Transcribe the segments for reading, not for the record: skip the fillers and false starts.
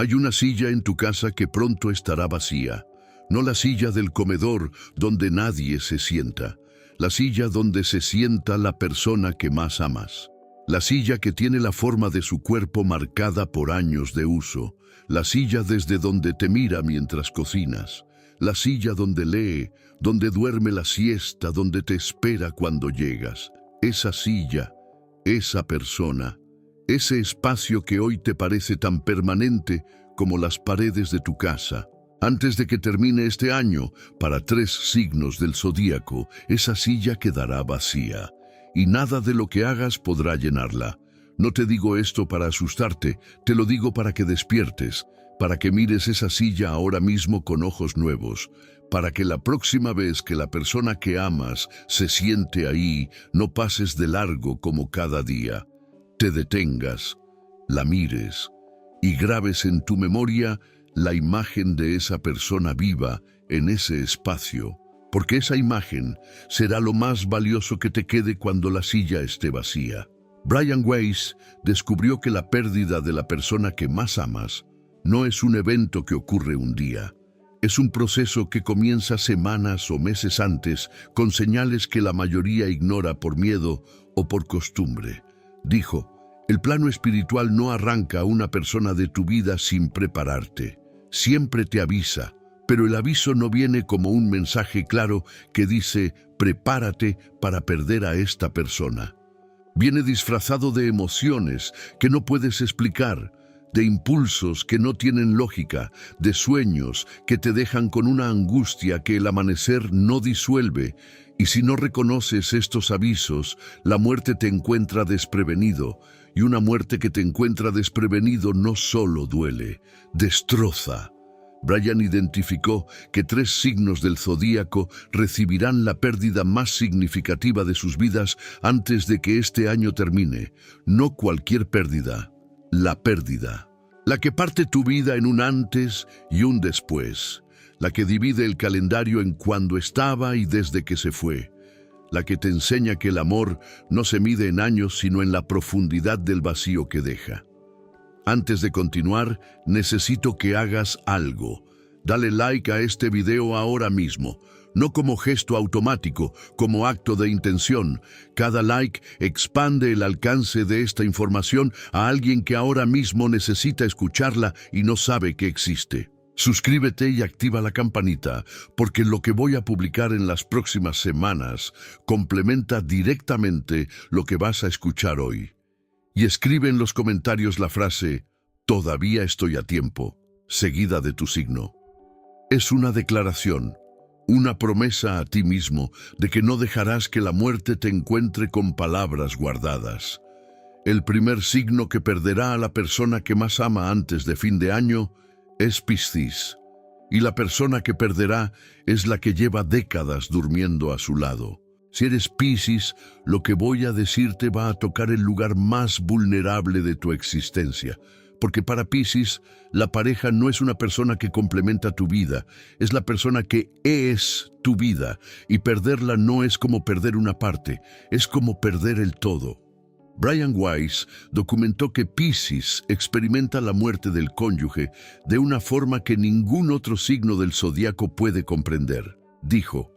Hay una silla en tu casa que pronto estará vacía. No la silla del comedor donde nadie se sienta. La silla donde se sienta la persona que más amas. La silla que tiene la forma de su cuerpo marcada por años de uso. La silla desde donde te mira mientras cocinas. La silla donde lee, donde duerme la siesta, donde te espera cuando llegas. Esa silla, esa persona, ese espacio que hoy te parece tan permanente como las paredes de tu casa. Antes de que termine este año, para 3 signos del zodíaco, esa silla quedará vacía, y nada de lo que hagas podrá llenarla. No te digo esto para asustarte, te lo digo para que despiertes, para que mires esa silla ahora mismo con ojos nuevos, para que la próxima vez que la persona que amas se siente ahí, no pases de largo como cada día. Te detengas, la mires y grabes en tu memoria la imagen de esa persona viva en ese espacio, porque esa imagen será lo más valioso que te quede cuando la silla esté vacía. Brian Weiss descubrió que la pérdida de la persona que más amas no es un evento que ocurre un día. Es un proceso que comienza semanas o meses antes, con señales que la mayoría ignora por miedo o por costumbre. Dijo, el plano espiritual no arranca a una persona de tu vida sin prepararte. Siempre te avisa, pero el aviso no viene como un mensaje claro que dice, prepárate para perder a esta persona. Viene disfrazado de emociones que no puedes explicar, de impulsos que no tienen lógica, de sueños que te dejan con una angustia que el amanecer no disuelve. Y si no reconoces estos avisos, la muerte te encuentra desprevenido, y una muerte que te encuentra desprevenido no solo duele, destroza. Brian identificó que 3 signos del zodíaco recibirán la pérdida más significativa de sus vidas antes de que este año termine. No cualquier pérdida, la pérdida. La que parte tu vida en un antes y un después. La que divide el calendario en cuando estaba y desde que se fue. La que te enseña que el amor no se mide en años sino en la profundidad del vacío que deja. Antes de continuar, necesito que hagas algo. Dale like a este video ahora mismo. No como gesto automático, como acto de intención. Cada like expande el alcance de esta información a alguien que ahora mismo necesita escucharla y no sabe que existe. Suscríbete y activa la campanita, porque lo que voy a publicar en las próximas semanas complementa directamente lo que vas a escuchar hoy. Y escribe en los comentarios la frase, todavía estoy a tiempo, seguida de tu signo. Es una declaración, una promesa a ti mismo de que no dejarás que la muerte te encuentre con palabras guardadas. El primer signo que perderá a la persona que más ama antes de fin de año es Piscis, y la persona que perderá es la que lleva décadas durmiendo a su lado. Si eres Piscis, lo que voy a decirte va a tocar el lugar más vulnerable de tu existencia, porque para Piscis, la pareja no es una persona que complementa tu vida, es la persona que es tu vida, y perderla no es como perder una parte, es como perder el todo. Brian Weiss documentó que Piscis experimenta la muerte del cónyuge de una forma que ningún otro signo del zodiaco puede comprender. Dijo,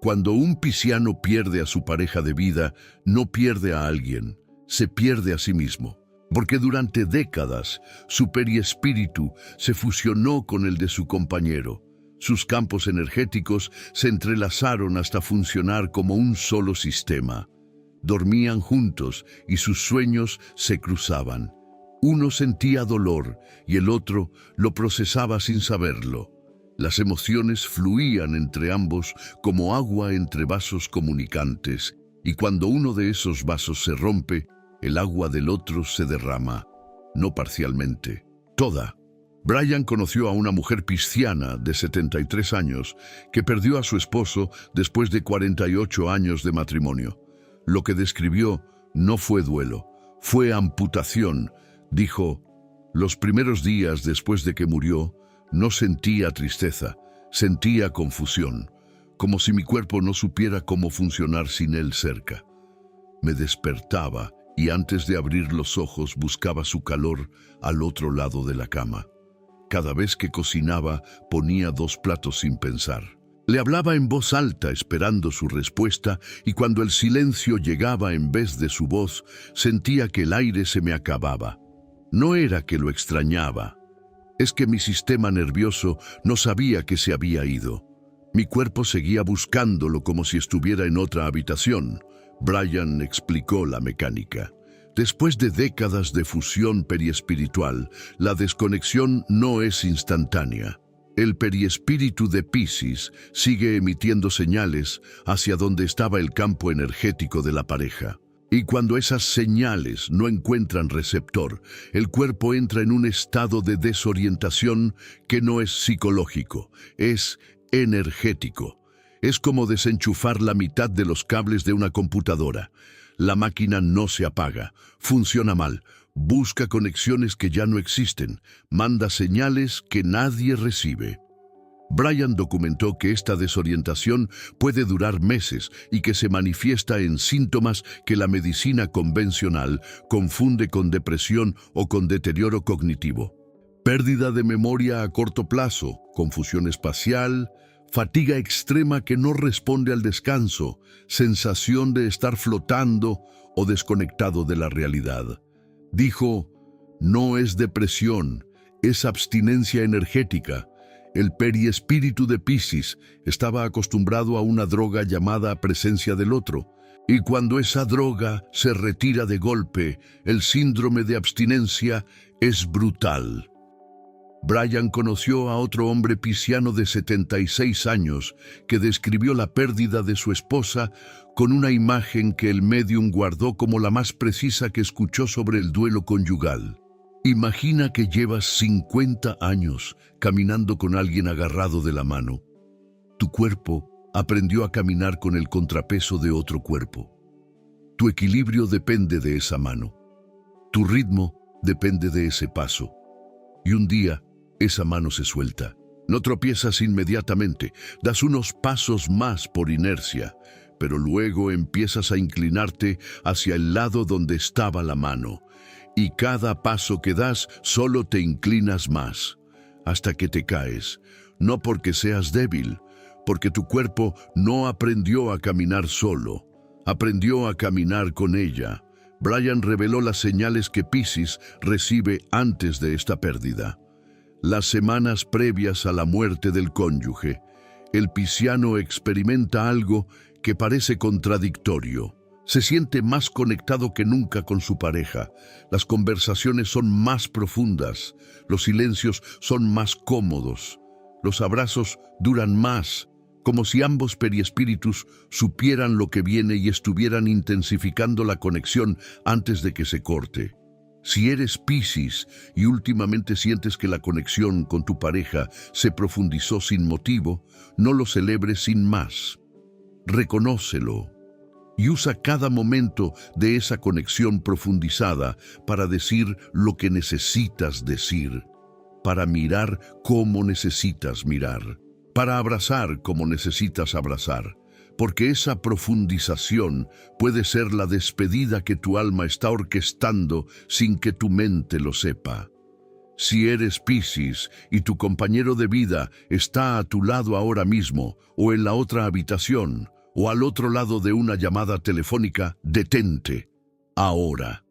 cuando un pisciano pierde a su pareja de vida, no pierde a alguien, se pierde a sí mismo. Porque durante décadas su periespíritu se fusionó con el de su compañero. Sus campos energéticos se entrelazaron hasta funcionar como un solo sistema. Dormían juntos y sus sueños se cruzaban. Uno sentía dolor y el otro lo procesaba sin saberlo. Las emociones fluían entre ambos como agua entre vasos comunicantes, y cuando uno de esos vasos se rompe, el agua del otro se derrama, no parcialmente, toda. Brian conoció a una mujer pisciana de 73 años que perdió a su esposo después de 48 años de matrimonio. Lo que describió no fue duelo, fue amputación. Dijo, los primeros días después de que murió, no sentía tristeza, sentía confusión, como si mi cuerpo no supiera cómo funcionar sin él cerca. Me despertaba y antes de abrir los ojos buscaba su calor al otro lado de la cama. Cada vez que cocinaba, ponía 2 platos sin pensar. Le hablaba en voz alta esperando su respuesta, y cuando el silencio llegaba en vez de su voz, sentía que el aire se me acababa. No era que lo extrañaba, es que mi sistema nervioso no sabía que se había ido. Mi cuerpo seguía buscándolo como si estuviera en otra habitación. Brian explicó la mecánica. Después de décadas de fusión periespiritual, la desconexión no es instantánea. El periespíritu de Piscis sigue emitiendo señales hacia donde estaba el campo energético de la pareja. Y cuando esas señales no encuentran receptor, el cuerpo entra en un estado de desorientación que no es psicológico, es energético. Es como desenchufar la mitad de los cables de una computadora. La máquina no se apaga, funciona mal, busca conexiones que ya no existen, manda señales que nadie recibe. Brian documentó que esta desorientación puede durar meses y que se manifiesta en síntomas que la medicina convencional confunde con depresión o con deterioro cognitivo. Pérdida de memoria a corto plazo, confusión espacial, fatiga extrema que no responde al descanso, sensación de estar flotando o desconectado de la realidad. Dijo, no es depresión, es abstinencia energética. El periespíritu de Piscis estaba acostumbrado a una droga llamada presencia del otro, y cuando esa droga se retira de golpe, el síndrome de abstinencia es brutal. Brian conoció a otro hombre pisciano de 76 años que describió la pérdida de su esposa con una imagen que el médium guardó como la más precisa que escuchó sobre el duelo conyugal. Imagina que llevas 50 años caminando con alguien agarrado de la mano. Tu cuerpo aprendió a caminar con el contrapeso de otro cuerpo. Tu equilibrio depende de esa mano. Tu ritmo depende de ese paso. Y un día, esa mano se suelta. No tropiezas inmediatamente, das unos pasos más por inercia, pero luego empiezas a inclinarte hacia el lado donde estaba la mano. Y cada paso que das solo te inclinas más, hasta que te caes. No porque seas débil, porque tu cuerpo no aprendió a caminar solo, aprendió a caminar con ella. Brian reveló las señales que Piscis recibe antes de esta pérdida. Las semanas previas a la muerte del cónyuge, el pisciano experimenta algo que parece contradictorio. Se siente más conectado que nunca con su pareja. Las conversaciones son más profundas, los silencios son más cómodos, los abrazos duran más, como si ambos periespíritus supieran lo que viene y estuvieran intensificando la conexión antes de que se corte. Si eres Piscis y últimamente sientes que la conexión con tu pareja se profundizó sin motivo, no lo celebres sin más. Reconócelo y usa cada momento de esa conexión profundizada para decir lo que necesitas decir, para mirar como necesitas mirar, para abrazar como necesitas abrazar. Porque esa profundización puede ser la despedida que tu alma está orquestando sin que tu mente lo sepa. Si eres Piscis y tu compañero de vida está a tu lado ahora mismo, o en la otra habitación, o al otro lado de una llamada telefónica, detente, ahora.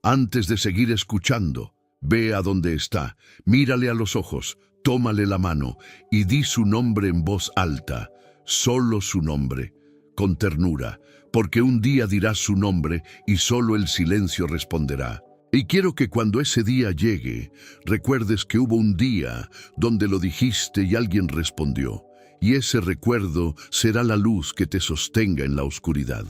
Antes de seguir escuchando, ve a donde está, mírale a los ojos, tómale la mano y di su nombre en voz alta. Solo su nombre, con ternura, porque un día dirás su nombre y solo el silencio responderá. Y quiero que cuando ese día llegue, recuerdes que hubo un día donde lo dijiste y alguien respondió, y ese recuerdo será la luz que te sostenga en la oscuridad.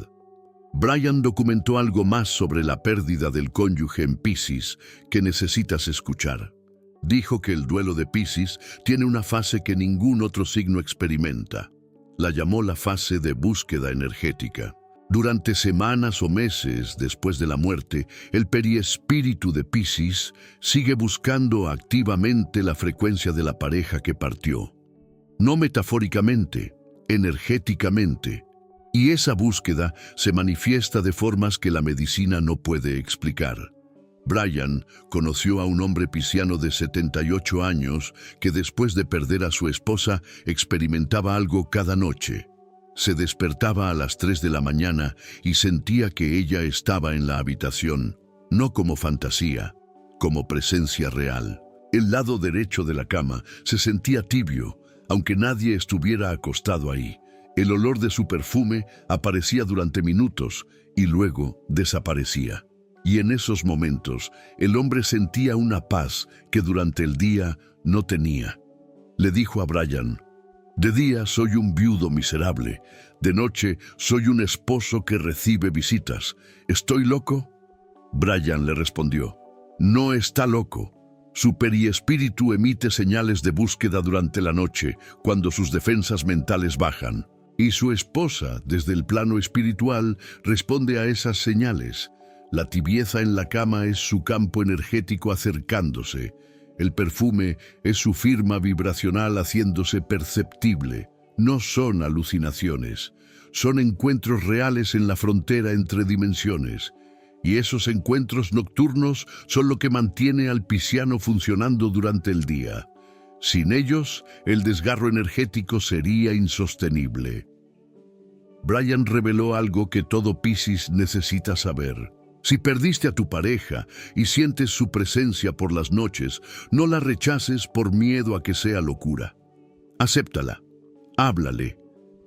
Brian documentó algo más sobre la pérdida del cónyuge en Piscis que necesitas escuchar. Dijo que el duelo de Piscis tiene una fase que ningún otro signo experimenta. La llamó la fase de búsqueda energética. Durante semanas o meses después de la muerte, el periespíritu de Piscis sigue buscando activamente la frecuencia de la pareja que partió. No metafóricamente, energéticamente. Y esa búsqueda se manifiesta de formas que la medicina no puede explicar. Brian conoció a un hombre pisciano de 78 años que después de perder a su esposa experimentaba algo cada noche. Se despertaba a las 3 de la mañana y sentía que ella estaba en la habitación, no como fantasía, como presencia real. El lado derecho de la cama se sentía tibio, aunque nadie estuviera acostado ahí. El olor de su perfume aparecía durante minutos y luego desaparecía. Y en esos momentos, el hombre sentía una paz que durante el día no tenía. Le dijo a Brian: «De día soy un viudo miserable, de noche soy un esposo que recibe visitas. ¿Estoy loco?». Brian le respondió: «No está loco. Su periespíritu emite señales de búsqueda durante la noche, cuando sus defensas mentales bajan. Y su esposa, desde el plano espiritual, responde a esas señales. La tibieza en la cama es su campo energético acercándose. El perfume es su firma vibracional haciéndose perceptible. No son alucinaciones. Son encuentros reales en la frontera entre dimensiones. Y esos encuentros nocturnos son lo que mantiene al pisciano funcionando durante el día. Sin ellos, el desgarro energético sería insostenible». Brian reveló algo que todo Piscis necesita saber. Si perdiste a tu pareja y sientes su presencia por las noches, no la rechaces por miedo a que sea locura. Acéptala, háblale,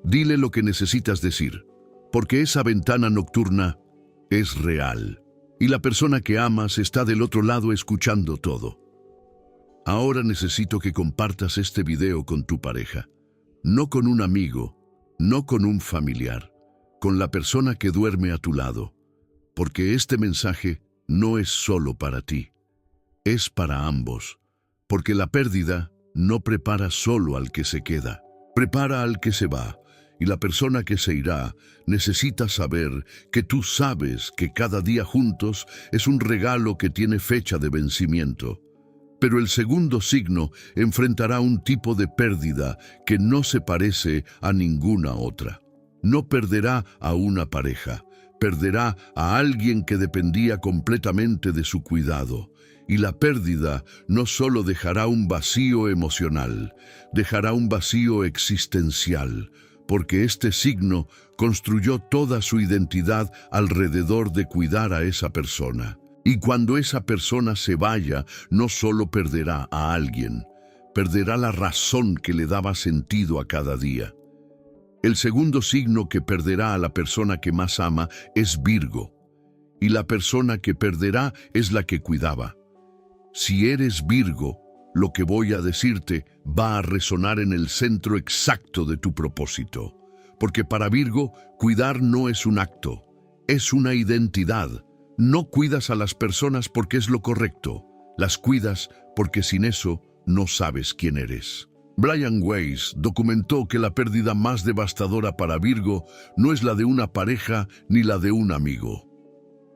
dile lo que necesitas decir, porque esa ventana nocturna es real y la persona que amas está del otro lado escuchando todo. Ahora necesito que compartas este video con tu pareja, no con un amigo, no con un familiar, con la persona que duerme a tu lado. Porque este mensaje no es solo para ti, es para ambos, porque la pérdida no prepara solo al que se queda, prepara al que se va, y la persona que se irá necesita saber que tú sabes que cada día juntos es un regalo que tiene fecha de vencimiento. Pero el segundo signo enfrentará un tipo de pérdida que no se parece a ninguna otra. No perderá a una pareja, perderá a alguien que dependía completamente de su cuidado. Y la pérdida no solo dejará un vacío emocional, dejará un vacío existencial, porque este signo construyó toda su identidad alrededor de cuidar a esa persona. Y cuando esa persona se vaya, no solo perderá a alguien, perderá la razón que le daba sentido a cada día. El segundo signo que perderá a la persona que más ama es Virgo, y la persona que perderá es la que cuidaba. Si eres Virgo, lo que voy a decirte va a resonar en el centro exacto de tu propósito, porque para Virgo, cuidar no es un acto, es una identidad. No cuidas a las personas porque es lo correcto, las cuidas porque sin eso no sabes quién eres. Brian Weiss documentó que la pérdida más devastadora para Virgo no es la de una pareja ni la de un amigo.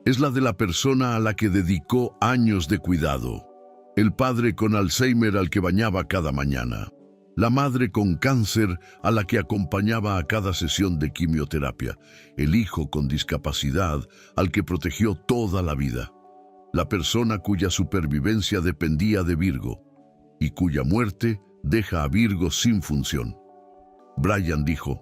Es la de la persona a la que dedicó años de cuidado. El padre con Alzheimer al que bañaba cada mañana. La madre con cáncer a la que acompañaba a cada sesión de quimioterapia. El hijo con discapacidad al que protegió toda la vida. La persona cuya supervivencia dependía de Virgo y cuya muerte deja a Virgo sin función. Brian dijo: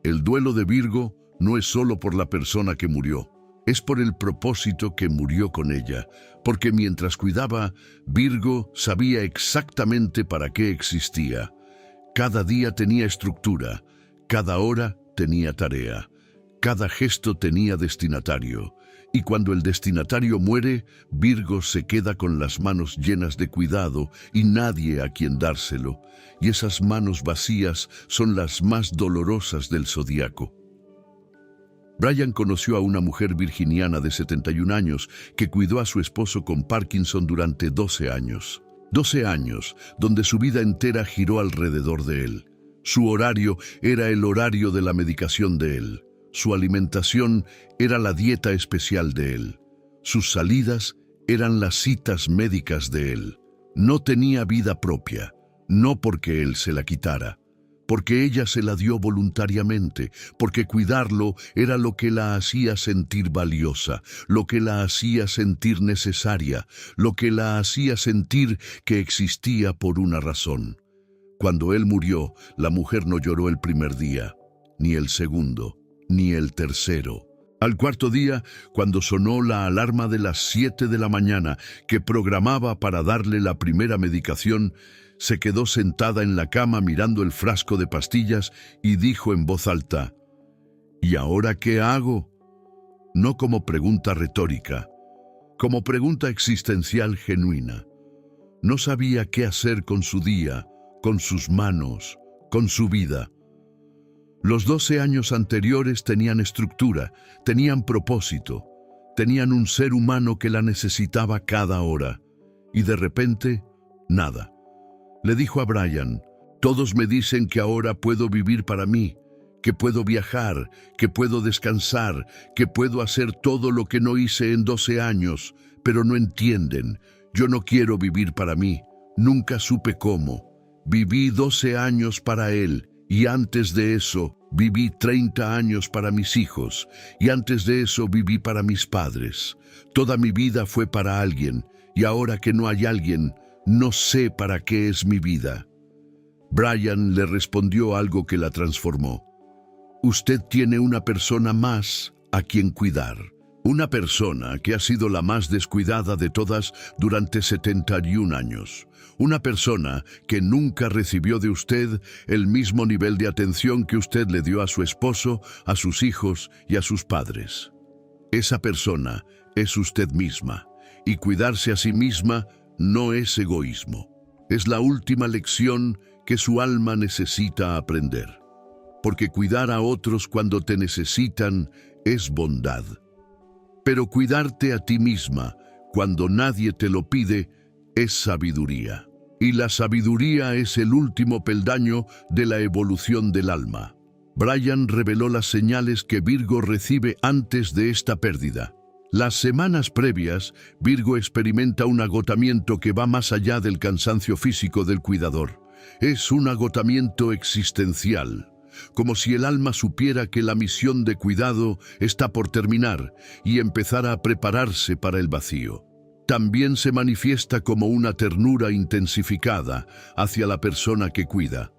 «El duelo de Virgo no es solo por la persona que murió, es por el propósito que murió con ella, porque mientras cuidaba, Virgo sabía exactamente para qué existía. Cada día tenía estructura, cada hora tenía tarea, cada gesto tenía destinatario. Y cuando el destinatario muere, Virgo se queda con las manos llenas de cuidado y nadie a quien dárselo. Y esas manos vacías son las más dolorosas del zodiaco». Brian conoció a una mujer virginiana de 71 años que cuidó a su esposo con Parkinson durante 12 años. 12 años, donde su vida entera giró alrededor de él. Su horario era el horario de la medicación de él. Su alimentación era la dieta especial de él. Sus salidas eran las citas médicas de él. No tenía vida propia, no porque él se la quitara, porque ella se la dio voluntariamente, porque cuidarlo era lo que la hacía sentir valiosa, lo que la hacía sentir necesaria, lo que la hacía sentir que existía por una razón. Cuando él murió, la mujer no lloró el primer día, ni el segundo, ni el tercero. Al cuarto día, cuando sonó la alarma de las 7 de la mañana que programaba para darle la primera medicación, se quedó sentada en la cama mirando el frasco de pastillas y dijo en voz alta: ¿Y ahora qué hago? No como pregunta retórica, como pregunta existencial genuina. No sabía qué hacer con su día, con sus manos, con su vida. Los 12 años anteriores tenían estructura, tenían propósito, tenían un ser humano que la necesitaba cada hora. Y de repente, nada. Le dijo a Brian: todos me dicen que ahora puedo vivir para mí, que puedo viajar, que puedo descansar, que puedo hacer todo lo que no hice en 12 años, pero no entienden. Yo no quiero vivir para mí, nunca supe cómo. Viví 12 años para él. Y antes de eso, viví 30 años para mis hijos, y antes de eso viví para mis padres. Toda mi vida fue para alguien, y ahora que no hay alguien, no sé para qué es mi vida. Brian le respondió algo que la transformó. Usted tiene una persona más a quien cuidar. Una persona que ha sido la más descuidada de todas durante 71 años. Una persona que nunca recibió de usted el mismo nivel de atención que usted le dio a su esposo, a sus hijos y a sus padres. Esa persona es usted misma, y cuidarse a sí misma no es egoísmo. Es la última lección que su alma necesita aprender. Porque cuidar a otros cuando te necesitan es bondad. Pero cuidarte a ti misma cuando nadie te lo pide es sabiduría. Y la sabiduría es el último peldaño de la evolución del alma. Brian reveló las señales que Virgo recibe antes de esta pérdida. Las semanas previas, Virgo experimenta un agotamiento que va más allá del cansancio físico del cuidador. Es un agotamiento existencial, como si el alma supiera que la misión de cuidado está por terminar y empezara a prepararse para el vacío. También se manifiesta como una ternura intensificada hacia la persona que cuida.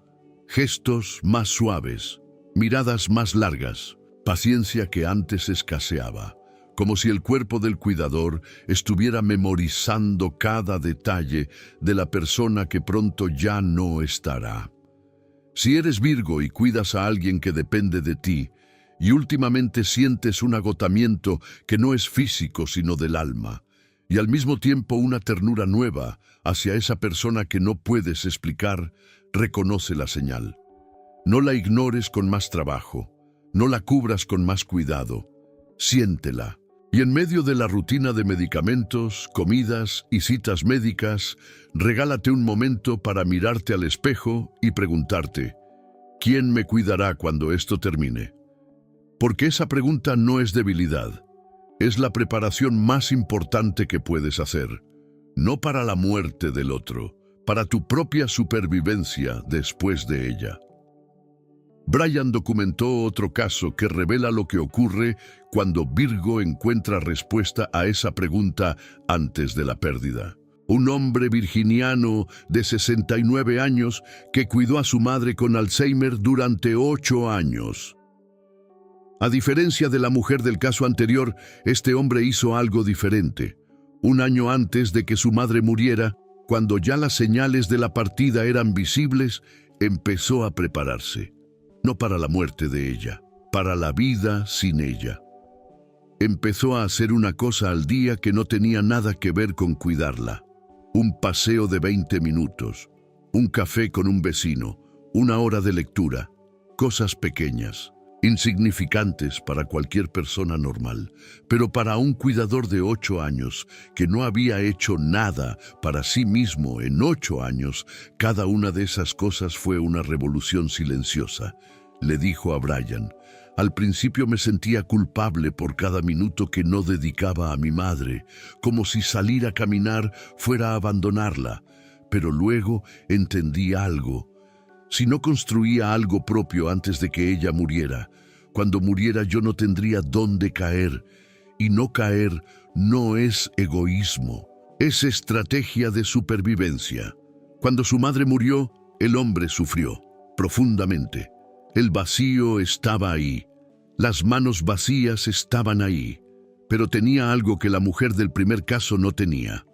Gestos más suaves, miradas más largas, paciencia que antes escaseaba, como si el cuerpo del cuidador estuviera memorizando cada detalle de la persona que pronto ya no estará. Si eres Virgo y cuidas a alguien que depende de ti, y últimamente sientes un agotamiento que no es físico sino del alma, y al mismo tiempo una ternura nueva hacia esa persona que no puedes explicar, reconoce la señal. No la ignores con más trabajo, no la cubras con más cuidado, siéntela. Y en medio de la rutina de medicamentos, comidas y citas médicas, regálate un momento para mirarte al espejo y preguntarte: ¿quién me cuidará cuando esto termine? Porque esa pregunta no es debilidad. Es la preparación más importante que puedes hacer, no para la muerte del otro, para tu propia supervivencia después de ella. Brian documentó otro caso que revela lo que ocurre cuando Virgo encuentra respuesta a esa pregunta antes de la pérdida. Un hombre virginiano de 69 años que cuidó a su madre con Alzheimer durante 8 años. A diferencia de la mujer del caso anterior, este hombre hizo algo diferente. Un año antes de que su madre muriera, cuando ya las señales de la partida eran visibles, empezó a prepararse. No para la muerte de ella, para la vida sin ella. Empezó a hacer una cosa al día que no tenía nada que ver con cuidarla. Un paseo de 20 minutos, un café con un vecino, una hora de lectura, cosas pequeñas, insignificantes para cualquier persona normal, pero para un cuidador de 8 años que no había hecho nada para sí mismo en 8 años, cada una de esas cosas fue una revolución silenciosa. Le dijo a Brian: al principio me sentía culpable por cada minuto que no dedicaba a mi madre, como si salir a caminar fuera a abandonarla, pero luego entendí algo. Si no construía algo propio antes de que ella muriera, cuando muriera yo no tendría dónde caer. Y no caer no es egoísmo, es estrategia de supervivencia. Cuando su madre murió, el hombre sufrió profundamente. El vacío estaba ahí. Las manos vacías estaban ahí. Pero tenía algo que la mujer del primer caso no tenía.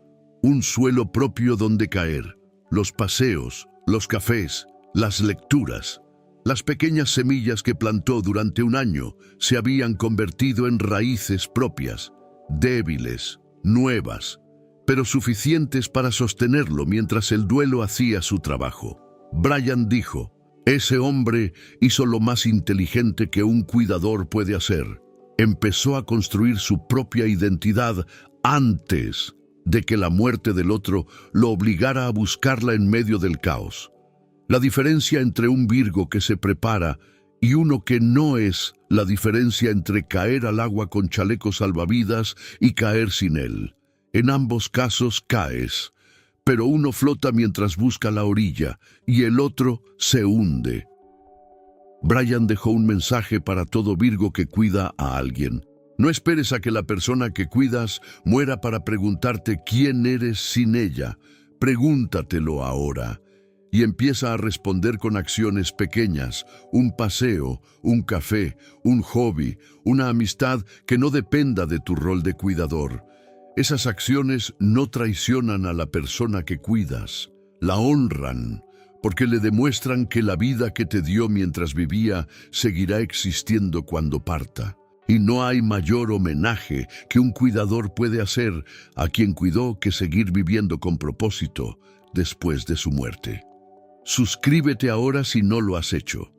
Un suelo propio donde caer. Los paseos, los cafés, las lecturas. Las pequeñas semillas que plantó durante un año se habían convertido en raíces propias, débiles, nuevas, pero suficientes para sostenerlo mientras el duelo hacía su trabajo. Brian dijo, ese hombre hizo lo más inteligente que un cuidador puede hacer. Empezó a construir su propia identidad antes de que la muerte del otro lo obligara a buscarla en medio del caos. La diferencia entre un Virgo que se prepara y uno que no es la diferencia entre caer al agua con chaleco salvavidas y caer sin él. En ambos casos caes, pero uno flota mientras busca la orilla y el otro se hunde. Brian dejó un mensaje para todo Virgo que cuida a alguien. No esperes a que la persona que cuidas muera para preguntarte quién eres sin ella. Pregúntatelo ahora. Y empieza a responder con acciones pequeñas, un paseo, un café, un hobby, una amistad que no dependa de tu rol de cuidador. Esas acciones no traicionan a la persona que cuidas, la honran, porque le demuestran que la vida que te dio mientras vivía seguirá existiendo cuando parta. Y no hay mayor homenaje que un cuidador puede hacer a quien cuidó que seguir viviendo con propósito después de su muerte. Suscríbete ahora si no lo has hecho,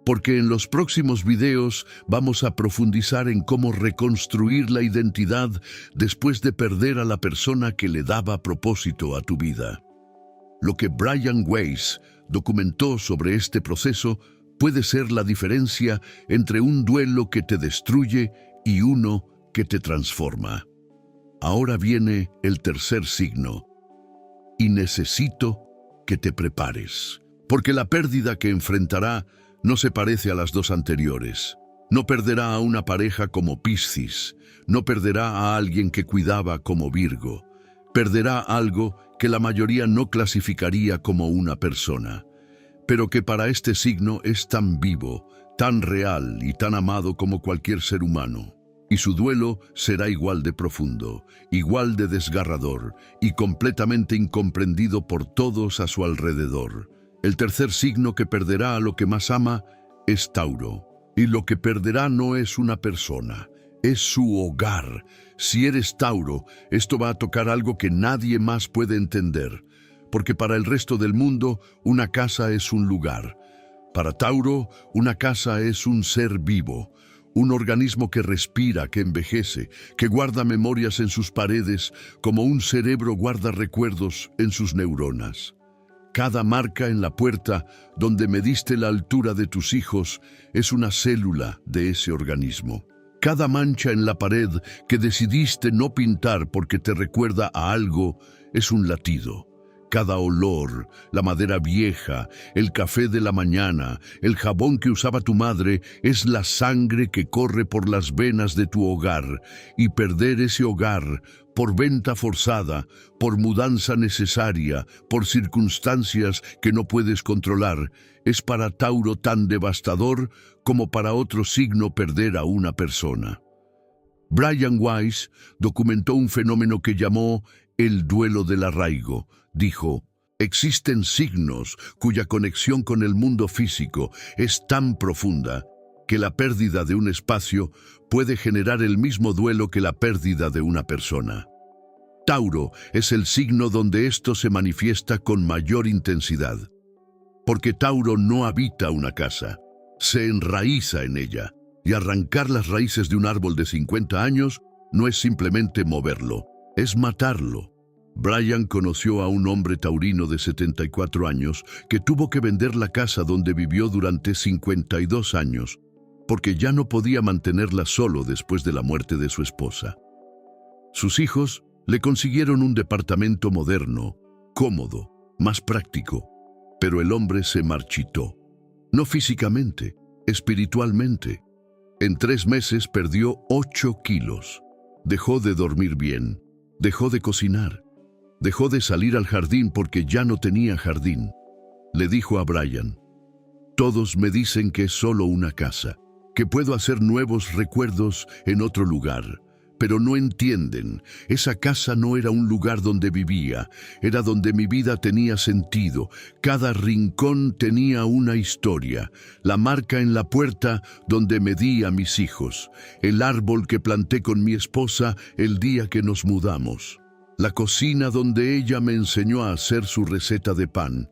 porque en los próximos videos vamos a profundizar en cómo reconstruir la identidad después de perder a la persona que le daba propósito a tu vida. Lo que Brian Weiss documentó sobre este proceso puede ser la diferencia entre un duelo que te destruye y uno que te transforma. Ahora viene el tercer signo, y necesito que te prepares, porque la pérdida que enfrentará no se parece a las dos anteriores. No perderá a una pareja como Piscis, no perderá a alguien que cuidaba como Virgo, perderá algo que la mayoría no clasificaría como una persona, pero que para este signo es tan vivo, tan real y tan amado como cualquier ser humano. Y su duelo será igual de profundo, igual de desgarrador y completamente incomprendido por todos a su alrededor. El tercer signo que perderá a lo que más ama es Tauro. Y lo que perderá no es una persona, es su hogar. Si eres Tauro, esto va a tocar algo que nadie más puede entender, porque para el resto del mundo, una casa es un lugar. Para Tauro, una casa es un ser vivo, un organismo que respira, que envejece, que guarda memorias en sus paredes, como un cerebro guarda recuerdos en sus neuronas. Cada marca en la puerta donde mediste la altura de tus hijos es una célula de ese organismo. Cada mancha en la pared que decidiste no pintar porque te recuerda a algo es un latido. Cada olor, la madera vieja, el café de la mañana, el jabón que usaba tu madre, es la sangre que corre por las venas de tu hogar. Y perder ese hogar, por venta forzada, por mudanza necesaria, por circunstancias que no puedes controlar, es para Tauro tan devastador como para otro signo perder a una persona. Brian Weiss documentó un fenómeno que llamó el duelo del arraigo. Dijo, existen signos cuya conexión con el mundo físico es tan profunda que la pérdida de un espacio puede generar el mismo duelo que la pérdida de una persona. Tauro es el signo donde esto se manifiesta con mayor intensidad, porque Tauro no habita una casa, se enraiza en ella, y arrancar las raíces de un árbol de 50 años no es simplemente moverlo, es matarlo. Brian conoció a un hombre taurino de 74 años que tuvo que vender la casa donde vivió durante 52 años, porque ya no podía mantenerla solo después de la muerte de su esposa. Sus hijos le consiguieron un departamento moderno, cómodo, más práctico, Pero el hombre se marchitó. No físicamente, espiritualmente. En 3 meses perdió 8 kilos. Dejó de dormir bien, dejó de cocinar, dejó de salir al jardín porque ya no tenía jardín. Le dijo a Brian: todos me dicen que es solo una casa, que puedo hacer nuevos recuerdos en otro lugar, pero no entienden. Esa casa no era un lugar donde vivía, era donde mi vida tenía sentido. Cada rincón tenía una historia. La marca en la puerta donde me di a mis hijos, el árbol que planté con mi esposa el día que nos mudamos, la cocina donde ella me enseñó a hacer su receta de pan,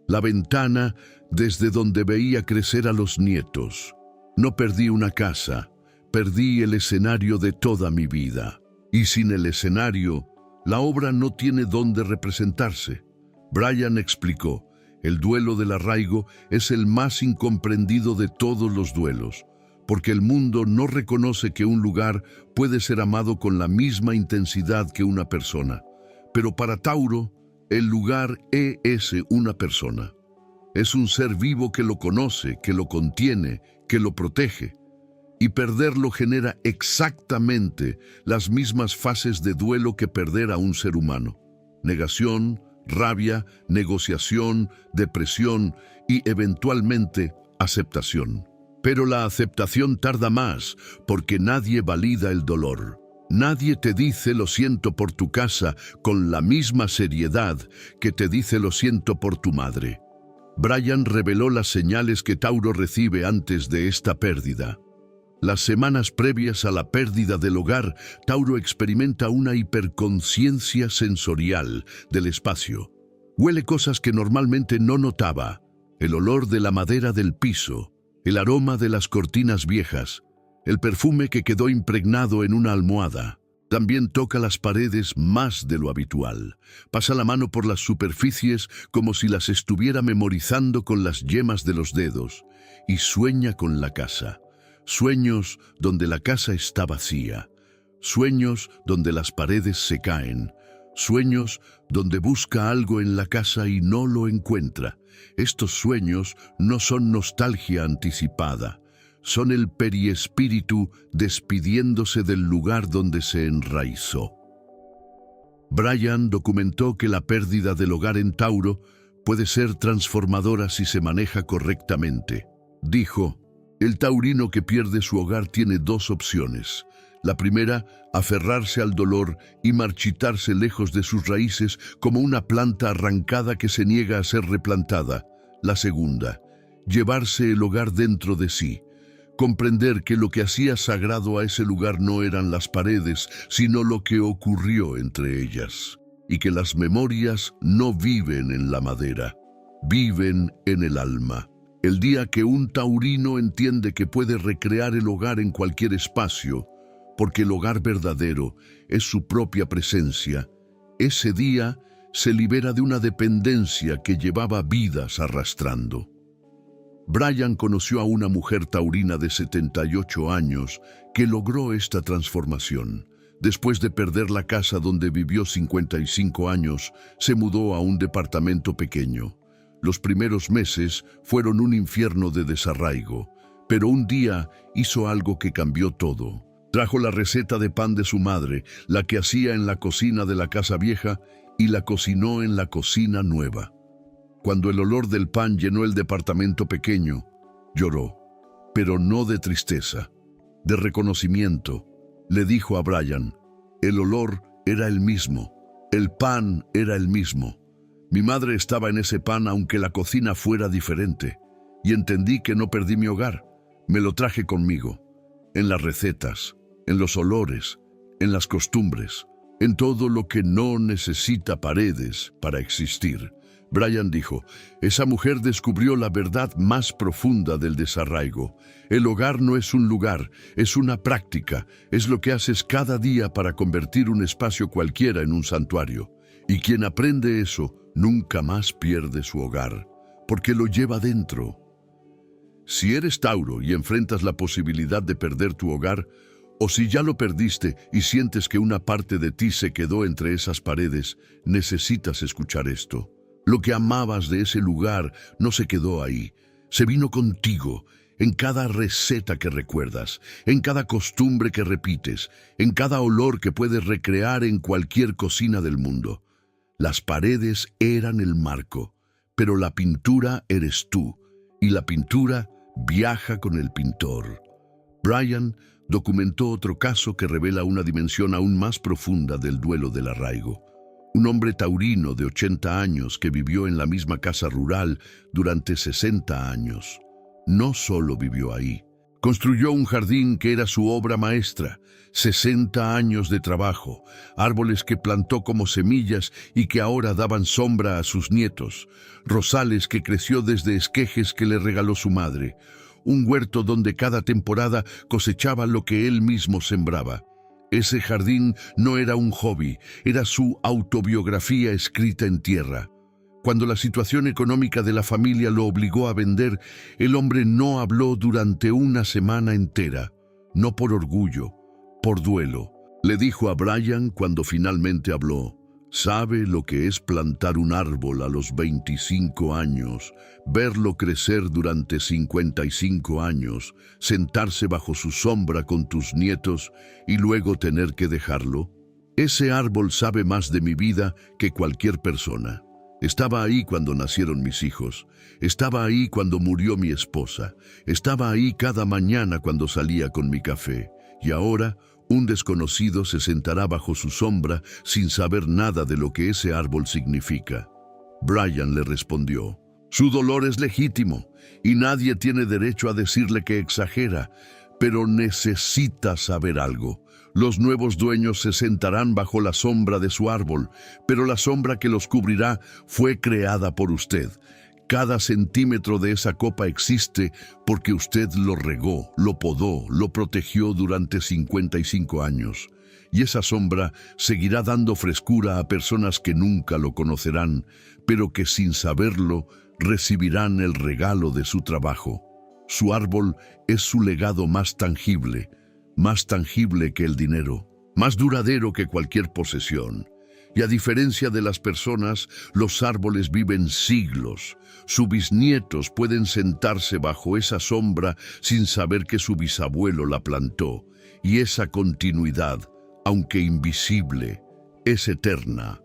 la ventana desde donde veía crecer a los nietos. No perdí una casa, perdí el escenario de toda mi vida. Y sin el escenario, la obra no tiene dónde representarse. Brian explicó: el duelo del arraigo es el más incomprendido de todos los duelos, porque el mundo no reconoce que un lugar puede ser amado con la misma intensidad que una persona. Pero para Tauro, el lugar es una persona. Es un ser vivo que lo conoce, que lo contiene, que lo protege. Y perderlo genera exactamente las mismas fases de duelo que perder a un ser humano: negación, rabia, negociación, depresión y eventualmente aceptación. Pero la aceptación tarda más porque nadie valida el dolor. Nadie te dice lo siento por tu casa con la misma seriedad que te dice lo siento por tu madre. Brian reveló las señales que Tauro recibe antes de esta pérdida. Las semanas previas a la pérdida del hogar, Tauro experimenta una hiperconciencia sensorial del espacio. Huele cosas que normalmente no notaba: el olor de la madera del piso, el aroma de las cortinas viejas, el perfume que quedó impregnado en una almohada. También toca las paredes más de lo habitual. Pasa la mano por las superficies como si las estuviera memorizando con las yemas de los dedos. Y sueña con la casa. Sueños donde la casa está vacía. Sueños donde las paredes se caen. Sueños donde busca algo en la casa y no lo encuentra. Estos sueños no son nostalgia anticipada. Son el periespíritu despidiéndose del lugar donde se enraizó. Brian documentó que la pérdida del hogar en Tauro puede ser transformadora si se maneja correctamente. Dijo: el taurino que pierde su hogar tiene 2 opciones. La primera, aferrarse al dolor y marchitarse lejos de sus raíces como una planta arrancada que se niega a ser replantada. La segunda, llevarse el hogar dentro de sí. Comprender que lo que hacía sagrado a ese lugar no eran las paredes, sino lo que ocurrió entre ellas. Y que las memorias no viven en la madera, viven en el alma. El día que un taurino entiende que puede recrear el hogar en cualquier espacio, porque el hogar verdadero es su propia presencia, ese día se libera de una dependencia que llevaba vidas arrastrando. Brian conoció a una mujer taurina de 78 años que logró esta transformación. Después de perder la casa donde vivió 55 años, se mudó a un departamento pequeño. Los primeros meses fueron un infierno de desarraigo, pero un día hizo algo que cambió todo. Trajo la receta de pan de su madre, la que hacía en la cocina de la casa vieja, y la cocinó en la cocina nueva. Cuando el olor del pan llenó el departamento pequeño, lloró, pero no de tristeza, de reconocimiento. Le dijo a Brian: el olor era el mismo, el pan era el mismo. Mi madre estaba en ese pan aunque la cocina fuera diferente, y entendí que no perdí mi hogar. Me lo traje conmigo, en las recetas, en los olores, en las costumbres, en todo lo que no necesita paredes para existir. Brian dijo: esa mujer descubrió la verdad más profunda del desarraigo. El hogar no es un lugar, es una práctica, es lo que haces cada día para convertir un espacio cualquiera en un santuario. Y quien aprende eso, nunca más pierde su hogar, porque lo lleva dentro. Si eres Tauro y enfrentas la posibilidad de perder tu hogar, o si ya lo perdiste y sientes que una parte de ti se quedó entre esas paredes, necesitas escuchar esto. Lo que amabas de ese lugar no se quedó ahí, se vino contigo, en cada receta que recuerdas, en cada costumbre que repites, en cada olor que puedes recrear en cualquier cocina del mundo. Las paredes eran el marco, pero la pintura eres tú, y la pintura viaja con el pintor. Brian documentó otro caso que revela una dimensión aún más profunda del duelo del arraigo. Un hombre taurino de 80 años que vivió en la misma casa rural durante 60 años. No solo vivió ahí, construyó un jardín que era su obra maestra, 60 años de trabajo, árboles que plantó como semillas y que ahora daban sombra a sus nietos, rosales que creció desde esquejes que le regaló su madre, un huerto donde cada temporada cosechaba lo que él mismo sembraba. Ese jardín no era un hobby, era su autobiografía escrita en tierra. Cuando la situación económica de la familia lo obligó a vender, el hombre no habló durante una semana entera, no por orgullo, por duelo. Le dijo a Brian cuando finalmente habló: «Sabe lo que es plantar un árbol a los 25 años, verlo crecer durante 55 años, sentarse bajo su sombra con tus nietos y luego tener que dejarlo? Ese árbol sabe más de mi vida que cualquier persona. Estaba ahí cuando nacieron mis hijos, estaba ahí cuando murió mi esposa, estaba ahí cada mañana cuando salía con mi café, y ahora un desconocido se sentará bajo su sombra sin saber nada de lo que ese árbol significa». Brian le respondió: «Su dolor es legítimo y nadie tiene derecho a decirle que exagera, pero necesita saber algo. Los nuevos dueños se sentarán bajo la sombra de su árbol, pero la sombra que los cubrirá fue creada por usted. Cada centímetro de esa copa existe porque usted lo regó, lo podó, lo protegió durante 55 años. Y esa sombra seguirá dando frescura a personas que nunca lo conocerán, pero que sin saberlo recibirán el regalo de su trabajo. Su árbol es su legado más tangible que el dinero, más duradero que cualquier posesión. Y a diferencia de las personas, los árboles viven siglos. Sus bisnietos pueden sentarse bajo esa sombra sin saber que su bisabuelo la plantó. Y esa continuidad, aunque invisible, es eterna».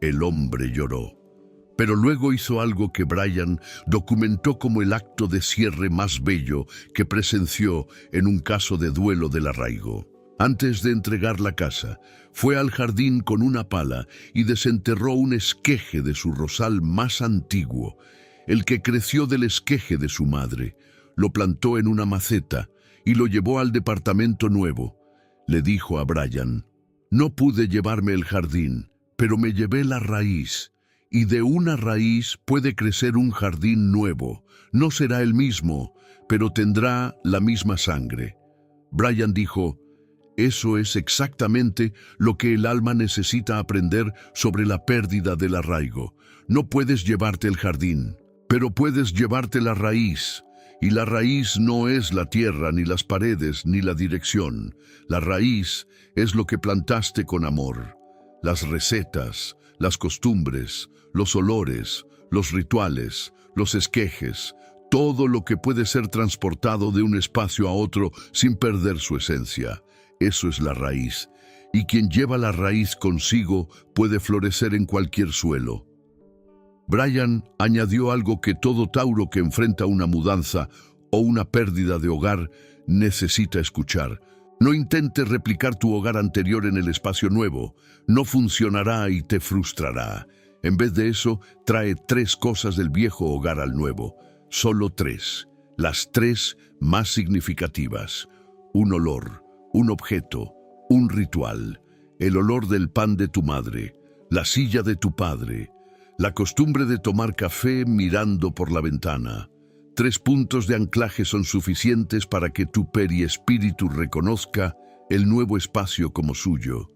El hombre lloró. Pero luego hizo algo que Brian documentó como el acto de cierre más bello que presenció en un caso de duelo del arraigo. Antes de entregar la casa, fue al jardín con una pala y desenterró un esqueje de su rosal más antiguo, el que creció del esqueje de su madre. Lo plantó en una maceta y lo llevó al departamento nuevo. Le dijo a Brian: «No pude llevarme el jardín, pero me llevé la raíz. Y de una raíz puede crecer un jardín nuevo. No será el mismo, pero tendrá la misma sangre». Brian dijo: «Eso es exactamente lo que el alma necesita aprender sobre la pérdida del arraigo. No puedes llevarte el jardín, pero puedes llevarte la raíz. Y la raíz no es la tierra, ni las paredes, ni la dirección. La raíz es lo que plantaste con amor. Las recetas, las costumbres, los olores, los rituales, los esquejes, todo lo que puede ser transportado de un espacio a otro sin perder su esencia. Eso es la raíz, y quien lleva la raíz consigo puede florecer en cualquier suelo». Brian añadió algo que todo tauro que enfrenta una mudanza o una pérdida de hogar necesita escuchar: «No intentes replicar tu hogar anterior en el espacio nuevo. No funcionará y te frustrará. En vez de eso, trae 3 cosas del viejo hogar al nuevo. Solo 3. Las 3 más significativas. Un olor, un objeto, un ritual. El olor del pan de tu madre, la silla de tu padre, la costumbre de tomar café mirando por la ventana. 3 puntos de anclaje son suficientes para que tu periespíritu reconozca el nuevo espacio como suyo.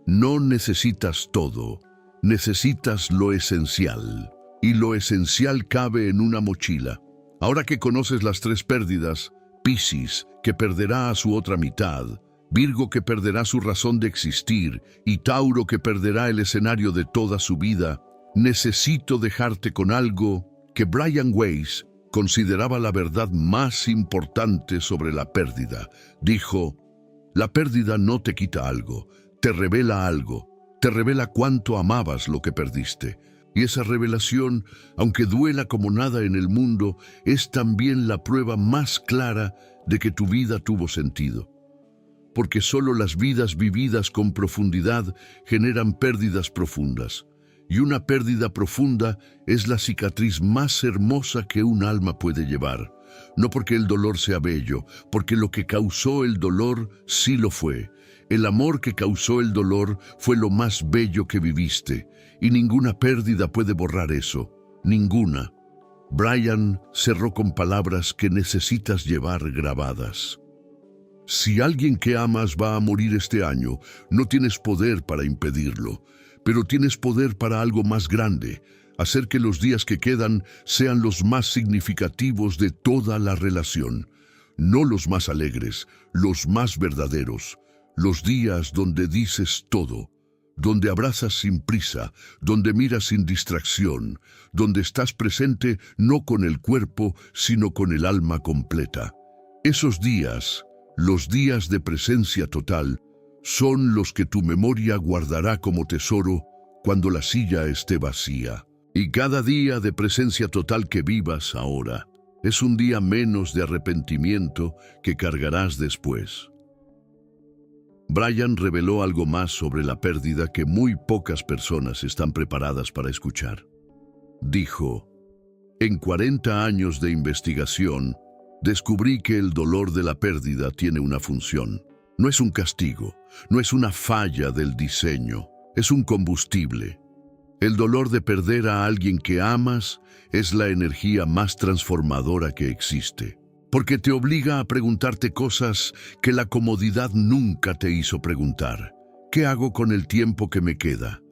No necesitas todo, necesitas lo esencial. Y lo esencial cabe en una mochila. Ahora que conoces las 3 pérdidas: Piscis, que perderá a su otra mitad; Virgo, que perderá su razón de existir; y Tauro, que perderá el escenario de toda su vida, necesito dejarte con algo que Brian Weiss consideraba la verdad más importante sobre la pérdida. Dijo, la pérdida no te quita algo, te revela cuánto amabas lo que perdiste. Y esa revelación, aunque duela como nada en el mundo, es también la prueba más clara de que tu vida tuvo sentido. Porque solo las vidas vividas con profundidad generan pérdidas profundas. Y una pérdida profunda es la cicatriz más hermosa que un alma puede llevar. No porque el dolor sea bello, porque lo que causó el dolor sí lo fue. El amor que causó el dolor fue lo más bello que viviste, y ninguna pérdida puede borrar eso. Ninguna. Brian cerró con palabras que necesitas llevar grabadas. Si alguien que amas va a morir este año, no tienes poder para impedirlo, pero tienes poder para algo más grande, hacer que los días que quedan sean los más significativos de toda la relación. No los más alegres, los más verdaderos. Los días donde dices todo, donde abrazas sin prisa, donde miras sin distracción, donde estás presente no con el cuerpo, sino con el alma completa. Esos días, los días de presencia total, son los que tu memoria guardará como tesoro cuando la silla esté vacía. Y cada día de presencia total que vivas ahora es un día menos de arrepentimiento que cargarás después. Brian reveló algo más sobre la pérdida que muy pocas personas están preparadas para escuchar. Dijo, en 40 años de investigación, descubrí que el dolor de la pérdida tiene una función. No es un castigo, no es una falla del diseño, es un combustible. El dolor de perder a alguien que amas es la energía más transformadora que existe. Porque te obliga a preguntarte cosas que la comodidad nunca te hizo preguntar. ¿Qué hago con el tiempo que me queda?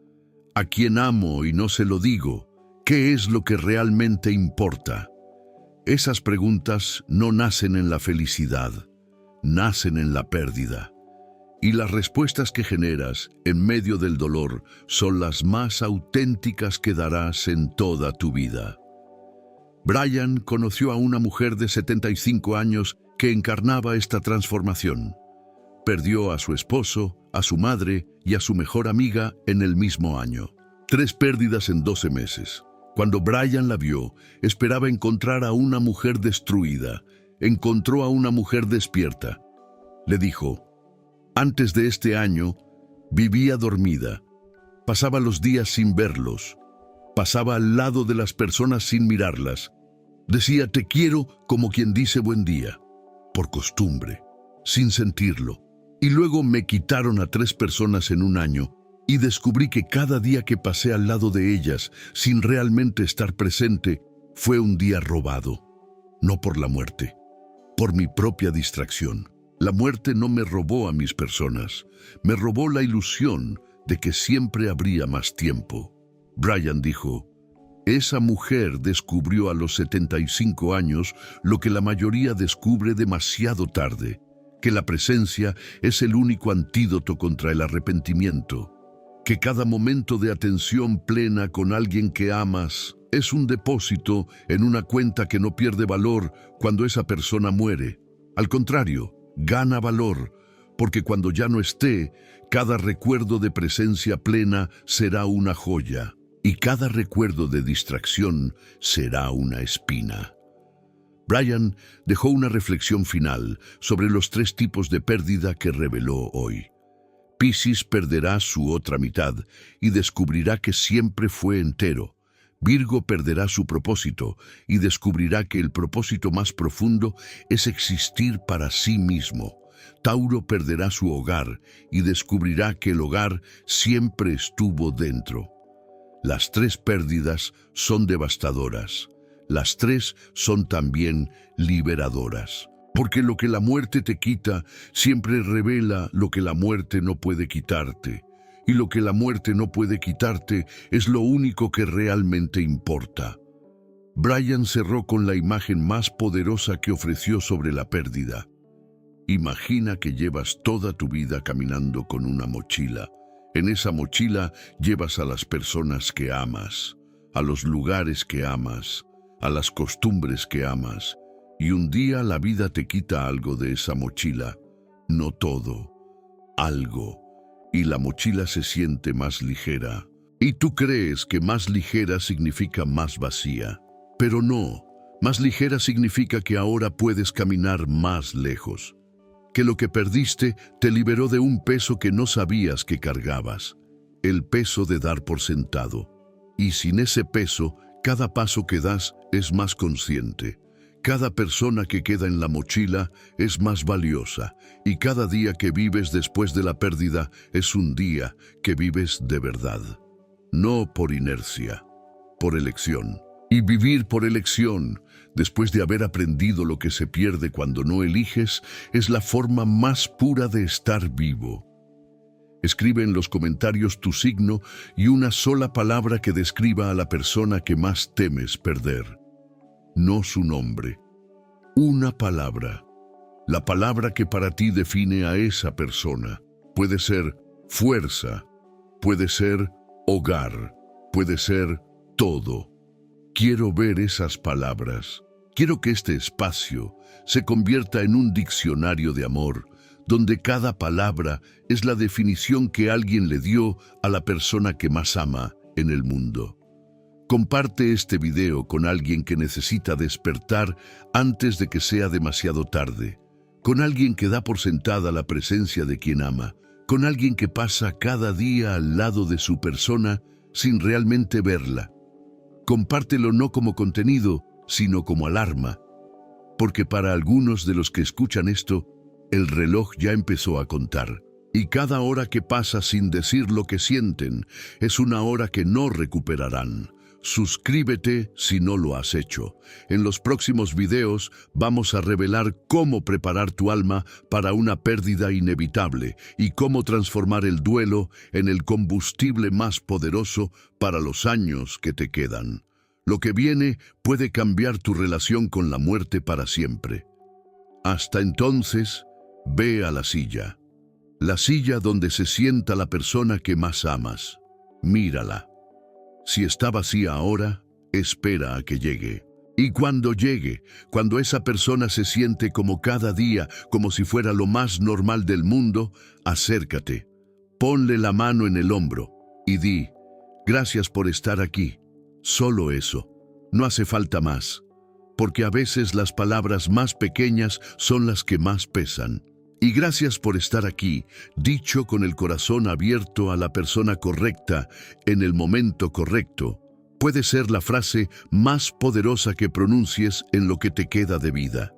¿A quién amo y no se lo digo? ¿Qué es lo que realmente importa? Esas preguntas no nacen en la felicidad, nacen en la pérdida. Y las respuestas que generas en medio del dolor son las más auténticas que darás en toda tu vida. Brian conoció a una mujer de 75 años que encarnaba esta transformación. Perdió a su esposo, a su madre y a su mejor amiga en el mismo año. 3 pérdidas en 12 meses. Cuando Brian la vio, esperaba encontrar a una mujer destruida. Encontró a una mujer despierta. Le dijo, antes de este año, vivía dormida. Pasaba los días sin verlos. Pasaba al lado de las personas sin mirarlas. Decía te quiero como quien dice buen día, por costumbre, sin sentirlo. Y luego me quitaron a 3 personas en un año y descubrí que cada día que pasé al lado de ellas, sin realmente estar presente, fue un día robado. No por la muerte, por mi propia distracción. La muerte no me robó a mis personas, me robó la ilusión de que siempre habría más tiempo. Brian dijo, esa mujer descubrió a los 75 años lo que la mayoría descubre demasiado tarde, que la presencia es el único antídoto contra el arrepentimiento, que cada momento de atención plena con alguien que amas es un depósito en una cuenta que no pierde valor cuando esa persona muere. Al contrario, gana valor, porque cuando ya no esté, cada recuerdo de presencia plena será una joya. Y cada recuerdo de distracción será una espina. Brian dejó una reflexión final sobre los 3 tipos de pérdida que reveló hoy. Piscis perderá su otra mitad y descubrirá que siempre fue entero. Virgo perderá su propósito y descubrirá que el propósito más profundo es existir para sí mismo. Tauro perderá su hogar y descubrirá que el hogar siempre estuvo dentro. Las 3 pérdidas son devastadoras. Las 3 son también liberadoras. Porque lo que la muerte te quita siempre revela lo que la muerte no puede quitarte. Y lo que la muerte no puede quitarte es lo único que realmente importa. Brian cerró con la imagen más poderosa que ofreció sobre la pérdida. Imagina que llevas toda tu vida caminando con una mochila. En esa mochila llevas a las personas que amas, a los lugares que amas, a las costumbres que amas, y un día la vida te quita algo de esa mochila, no todo, algo, y la mochila se siente más ligera. Y tú crees que más ligera significa más vacía, pero no, más ligera significa que ahora puedes caminar más lejos, que lo que perdiste te liberó de un peso que no sabías que cargabas, el peso de dar por sentado. Y sin ese peso, cada paso que das es más consciente. Cada persona que queda en la mochila es más valiosa y cada día que vives después de la pérdida es un día que vives de verdad. No por inercia, por elección. Y vivir por elección, después de haber aprendido lo que se pierde cuando no eliges, es la forma más pura de estar vivo. Escribe en los comentarios tu signo y una sola palabra que describa a la persona que más temes perder. No su nombre. Una palabra. La palabra que para ti define a esa persona. Puede ser fuerza, puede ser hogar, puede ser todo. Quiero ver esas palabras. Quiero que este espacio se convierta en un diccionario de amor, donde cada palabra es la definición que alguien le dio a la persona que más ama en el mundo. Comparte este video con alguien que necesita despertar antes de que sea demasiado tarde, con alguien que da por sentada la presencia de quien ama, con alguien que pasa cada día al lado de su persona sin realmente verla. Compártelo no como contenido, sino como alarma, porque para algunos de los que escuchan esto, el reloj ya empezó a contar, y cada hora que pasa sin decir lo que sienten es una hora que no recuperarán. Suscríbete si no lo has hecho. En los próximos videos vamos a revelar cómo preparar tu alma para una pérdida inevitable y cómo transformar el duelo en el combustible más poderoso para los años que te quedan. Lo que viene puede cambiar tu relación con la muerte para siempre. Hasta entonces, ve a la silla donde se sienta la persona que más amas. Mírala. Si está vacía ahora, espera a que llegue. Y cuando llegue, cuando esa persona se siente como cada día, como si fuera lo más normal del mundo, acércate, ponle la mano en el hombro y di, gracias por estar aquí. Solo eso, no hace falta más, porque a veces las palabras más pequeñas son las que más pesan. Y gracias por estar aquí, dicho con el corazón abierto a la persona correcta, en el momento correcto, puede ser la frase más poderosa que pronuncies en lo que te queda de vida.